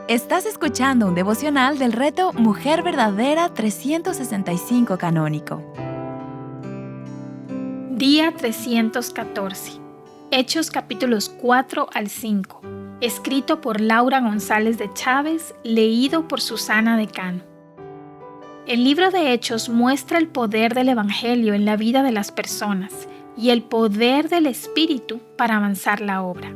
Estás escuchando un devocional del reto Mujer Verdadera 365 Canónico. Día 314. Hechos capítulos 4 al 5. Escrito por Laura González de Chávez, leído por Susana Decano. El libro de Hechos muestra el poder del Evangelio en la vida de las personas y el poder del Espíritu para avanzar la obra.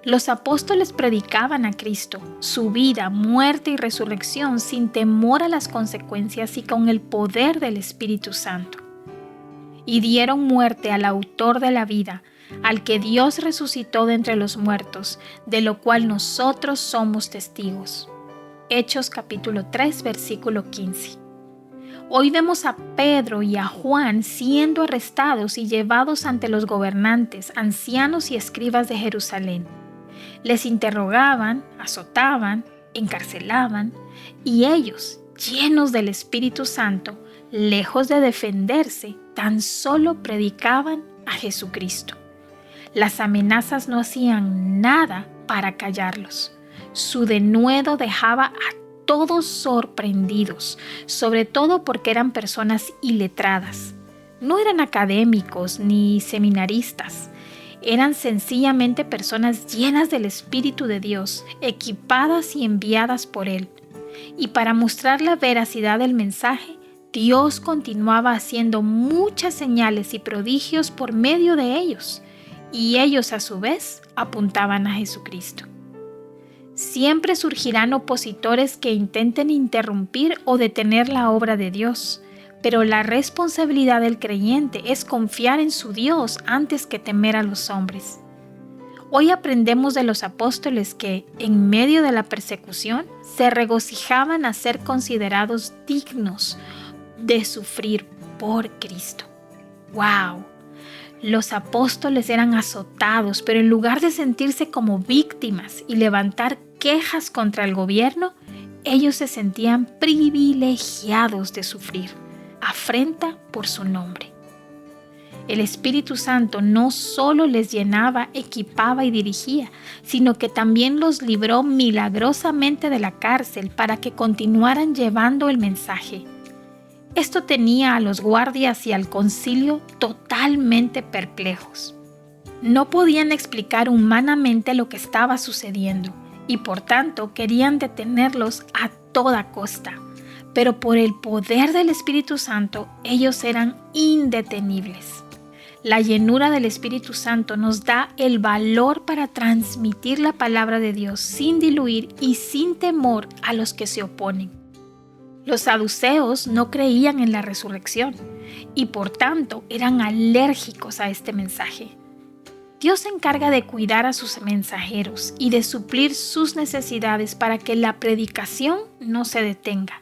Los apóstoles predicaban a Cristo, su vida, muerte y resurrección sin temor a las consecuencias y con el poder del Espíritu Santo. Y dieron muerte al autor de la vida, al que Dios resucitó de entre los muertos, de lo cual nosotros somos testigos. Hechos capítulo 3, versículo 15. Hoy vemos a Pedro y a Juan siendo arrestados y llevados ante los gobernantes, ancianos y escribas de Jerusalén. Les interrogaban, azotaban, encarcelaban, y ellos, llenos del Espíritu Santo, lejos de defenderse, tan solo predicaban a Jesucristo. Las amenazas no hacían nada para callarlos. Su denuedo dejaba a todos sorprendidos, sobre todo porque eran personas iletradas. No eran académicos ni seminaristas. Eran sencillamente personas llenas del Espíritu de Dios, equipadas y enviadas por Él. Y para mostrar la veracidad del mensaje, Dios continuaba haciendo muchas señales y prodigios por medio de ellos, y ellos a su vez apuntaban a Jesucristo. Siempre surgirán opositores que intenten interrumpir o detener la obra de Dios, pero la responsabilidad del creyente es confiar en su Dios antes que temer a los hombres. Hoy aprendemos de los apóstoles que, en medio de la persecución, se regocijaban a ser considerados dignos de sufrir por Cristo. ¡Wow! Los apóstoles eran azotados, pero en lugar de sentirse como víctimas y levantar quejas contra el gobierno, ellos se sentían privilegiados de sufrir afrenta por su nombre. El Espíritu Santo no solo les llenaba, equipaba y dirigía, sino que también los libró milagrosamente de la cárcel para que continuaran llevando el mensaje. Esto tenía a los guardias y al concilio totalmente perplejos. No podían explicar humanamente lo que estaba sucediendo y por tanto querían detenerlos a toda costa. Pero por el poder del Espíritu Santo, ellos eran indetenibles. La llenura del Espíritu Santo nos da el valor para transmitir la palabra de Dios sin diluir y sin temor a los que se oponen. Los saduceos no creían en la resurrección y por tanto eran alérgicos a este mensaje. Dios se encarga de cuidar a sus mensajeros y de suplir sus necesidades para que la predicación no se detenga.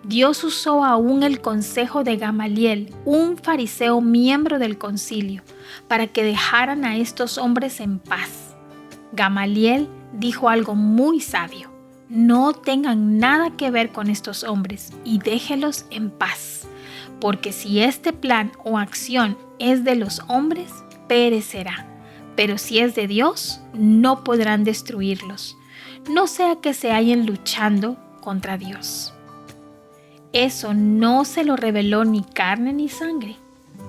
Dios usó aún el consejo de Gamaliel, un fariseo miembro del concilio, para que dejaran a estos hombres en paz. Gamaliel dijo algo muy sabio: no tengan nada que ver con estos hombres y déjelos en paz, porque si este plan o acción es de los hombres, perecerá, pero si es de Dios, no podrán destruirlos, no sea que se hallen luchando contra Dios. Eso no se lo reveló ni carne ni sangre.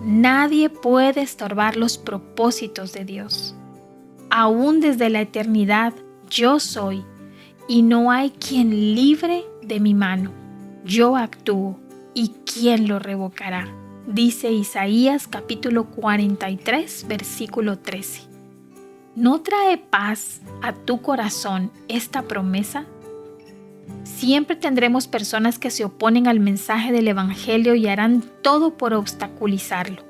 Nadie puede estorbar los propósitos de Dios. Aún desde la eternidad yo soy, y no hay quien libre de mi mano. Yo actúo, ¿y quién lo revocará? Dice Isaías capítulo 43, versículo 13. ¿No trae paz a tu corazón esta promesa? Siempre tendremos personas que se oponen al mensaje del Evangelio y harán todo por obstaculizarlo.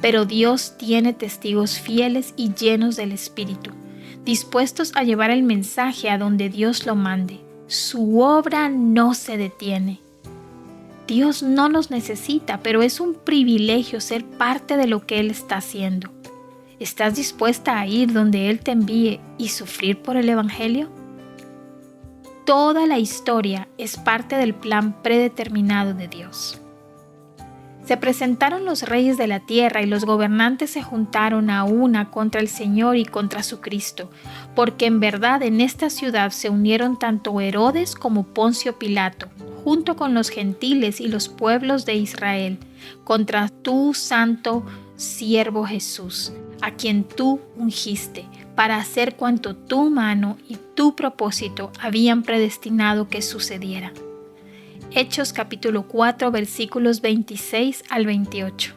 Pero Dios tiene testigos fieles y llenos del Espíritu, dispuestos a llevar el mensaje a donde Dios lo mande. Su obra no se detiene. Dios no nos necesita, pero es un privilegio ser parte de lo que Él está haciendo. ¿Estás dispuesta a ir donde Él te envíe y sufrir por el Evangelio? Toda la historia es parte del plan predeterminado de Dios. Se presentaron los reyes de la tierra y los gobernantes se juntaron a una contra el Señor y contra su Cristo, porque en verdad en esta ciudad se unieron tanto Herodes como Poncio Pilato, junto con los gentiles y los pueblos de Israel, contra tu santo siervo Jesús, a quien tú ungiste, para hacer cuanto tu mano y tu propósito habían predestinado que sucediera. Hechos capítulo 4 versículos 26 al 28.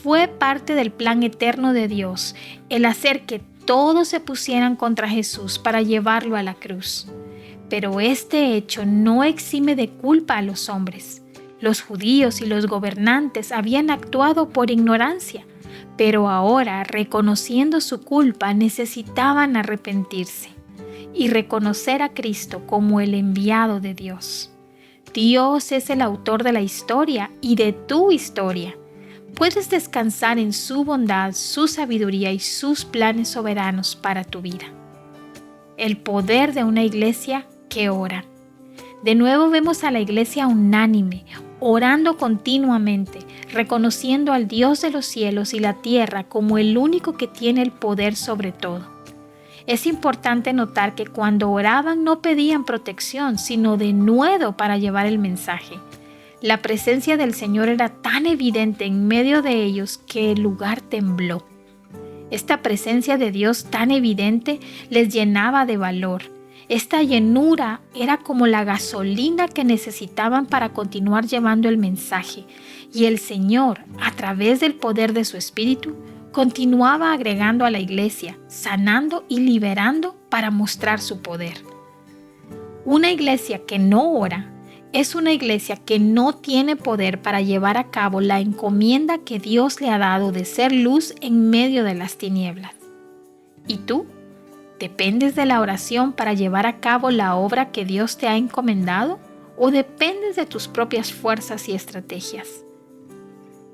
Fue parte del plan eterno de Dios el hacer que todos se pusieran contra Jesús para llevarlo a la cruz. Pero este hecho no exime de culpa a los hombres. Los judíos y los gobernantes habían actuado por ignorancia, pero ahora, reconociendo su culpa, necesitaban arrepentirse y reconocer a Cristo como el enviado de Dios. Dios es el autor de la historia y de tu historia. Puedes descansar en su bondad, su sabiduría y sus planes soberanos para tu vida. El poder de una iglesia que ora. De nuevo vemos a la iglesia unánime, orando continuamente, reconociendo al Dios de los cielos y la tierra como el único que tiene el poder sobre todo. Es importante notar que cuando oraban no pedían protección, sino denuedo para llevar el mensaje. La presencia del Señor era tan evidente en medio de ellos que el lugar tembló. Esta presencia de Dios tan evidente les llenaba de valor. Esta llenura era como la gasolina que necesitaban para continuar llevando el mensaje, y el Señor, a través del poder de su Espíritu, continuaba agregando a la iglesia, sanando y liberando para mostrar su poder. Una iglesia que no ora es una iglesia que no tiene poder para llevar a cabo la encomienda que Dios le ha dado de ser luz en medio de las tinieblas. ¿Y tú? ¿Dependes de la oración para llevar a cabo la obra que Dios te ha encomendado o dependes de tus propias fuerzas y estrategias?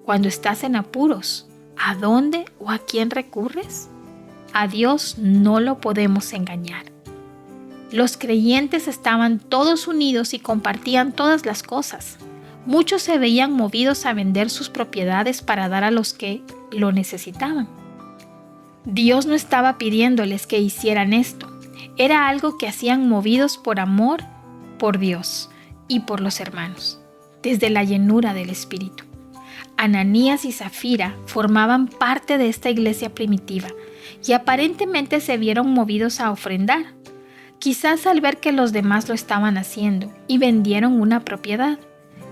Cuando estás en apuros, ¿a dónde o a quién recurres? A Dios no lo podemos engañar. Los creyentes estaban todos unidos y compartían todas las cosas. Muchos se veían movidos a vender sus propiedades para dar a los que lo necesitaban. Dios no estaba pidiéndoles que hicieran esto. Era algo que hacían movidos por amor, por Dios y por los hermanos, desde la llenura del Espíritu. Ananías y Zafira formaban parte de esta iglesia primitiva y aparentemente se vieron movidos a ofrendar, quizás al ver que los demás lo estaban haciendo y vendieron una propiedad.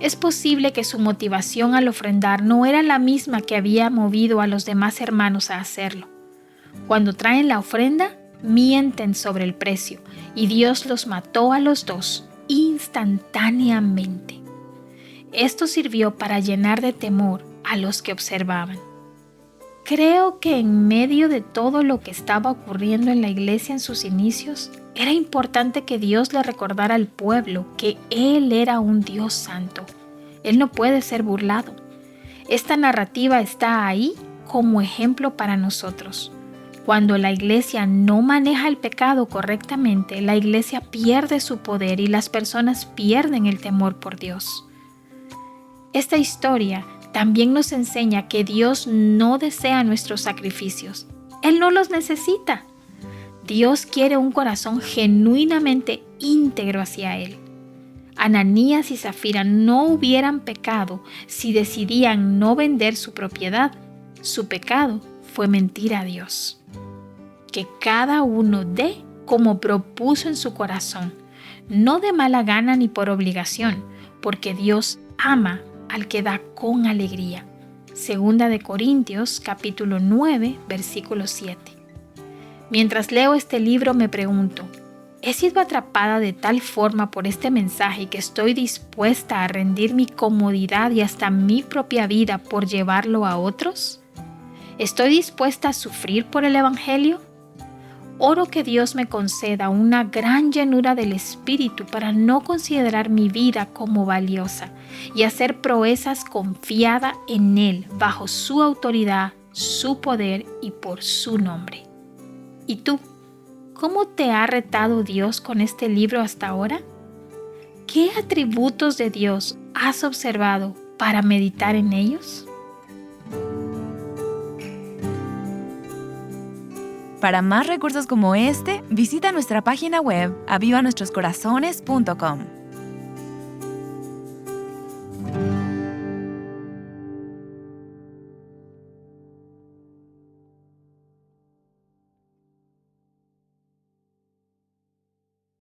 Es posible que su motivación al ofrendar no era la misma que había movido a los demás hermanos a hacerlo. Cuando traen la ofrenda, mienten sobre el precio y Dios los mató a los dos instantáneamente. Esto sirvió para llenar de temor a los que observaban. Creo que en medio de todo lo que estaba ocurriendo en la iglesia en sus inicios, era importante que Dios le recordara al pueblo que Él era un Dios santo. Él no puede ser burlado. Esta narrativa está ahí como ejemplo para nosotros. Cuando la iglesia no maneja el pecado correctamente, la iglesia pierde su poder y las personas pierden el temor por Dios. Esta historia también nos enseña que Dios no desea nuestros sacrificios. Él no los necesita. Dios quiere un corazón genuinamente íntegro hacia Él. Ananías y Zafira no hubieran pecado si decidían no vender su propiedad. Su pecado fue mentir a Dios. Que cada uno dé como propuso en su corazón, no de mala gana ni por obligación, porque Dios ama al que da con alegría. Segunda de Corintios, capítulo 9, versículo 7. Mientras leo este libro me pregunto, ¿he sido atrapada de tal forma por este mensaje que estoy dispuesta a rendir mi comodidad y hasta mi propia vida por llevarlo a otros? ¿Estoy dispuesta a sufrir por el Evangelio? Oro que Dios me conceda una gran llenura del Espíritu para no considerar mi vida como valiosa y hacer proezas confiada en Él, bajo su autoridad, su poder y por su nombre. ¿Y tú? ¿Cómo te ha retado Dios con este libro hasta ahora? ¿Qué atributos de Dios has observado para meditar en ellos? Para más recursos como este, visita nuestra página web avivanuestroscorazones.com.